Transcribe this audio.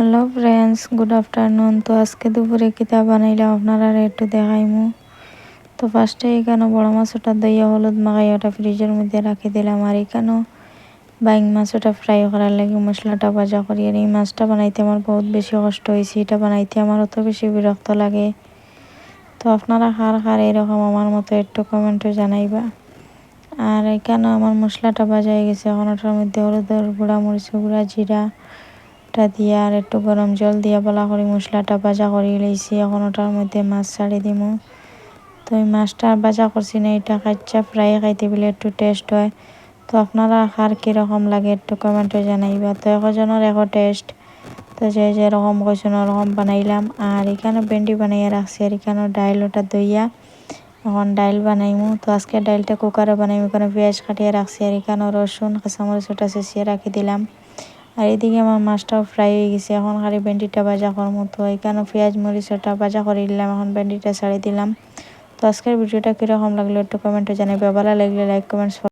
Hello friends, good afternoon. তো আজকে দুপুরে কিতা বানাইলাম আপনারা একটু দেখাইমু। তো ফার্স্টে এখানে বড় মাছটা দইয়া হলুদ মাখাই ওটা ফ্রিজের মধ্যে রাখি দিলাম। আর এখানেও বাইং মাছটা ফ্রাই করার লাগে মশলাটা ভাজা করি। আর এই মাছটা বানাইতে আমার বহুত বেশি কষ্ট হয়েছে, এটা বানাইতে আমার অত বেশি বিরক্ত লাগে। তো আপনারা কার এরকম আমার মতো একটু কমেন্টে জানাইবা। আর এখানে আমার মশলাটা ভাজা হয়ে গেছে। এখন ওটার মধ্যে হলুদের গুঁড়া, মরিচের গুঁড়া, জিরা দিয়া আর একটু গরম জল দিয়া বলা করি মশলাটা ভাজা করে লইছি। এখন ওটার মধ্যে মাছ ছাড়ি দিমু। তো এই মাছটা ভাজা করছি না, এটা কাচ্চা ফ্রাই খাইতে বলে একটু টেস্ট হয়। তো আপনারা কার কীরকম লাগে একটু কমেন্টে জানাইবা। তো একজনের এক টেস্ট, তো যে যেরকম কইছেন ওরকম বানাইলাম। আর এখানে ভেন্ডি বানাইয়া রাখছি। আর এখানে ডাইল ওটা দইয়া এখন ডাইল বানাইমু। তো আজকে ডাইলটা কুকারে বানাইমু, এখানে পেঁয়াজ কাটিয়ে রাখছি। আর এখানে রসুন কাঁচামরিচ ওটা ছেঁচিয়ে রাখি দিলাম। আর এদিকে আমার মাছটাও ফ্রাই হয়ে গেছে, এখন খালি ভেন্ডিটা ভাজা করবো। তো এখানে পেঁয়াজ মরিচ ওটা ভাজা করে দিলাম, এখন ভেন্ডিটা ছাড়িয়ে দিলাম। তো আজকের ভিডিওটা কীরকম লাগলো একটু কমেন্টে জানাইবে। ভালো লাগলে লাইক কমেন্টস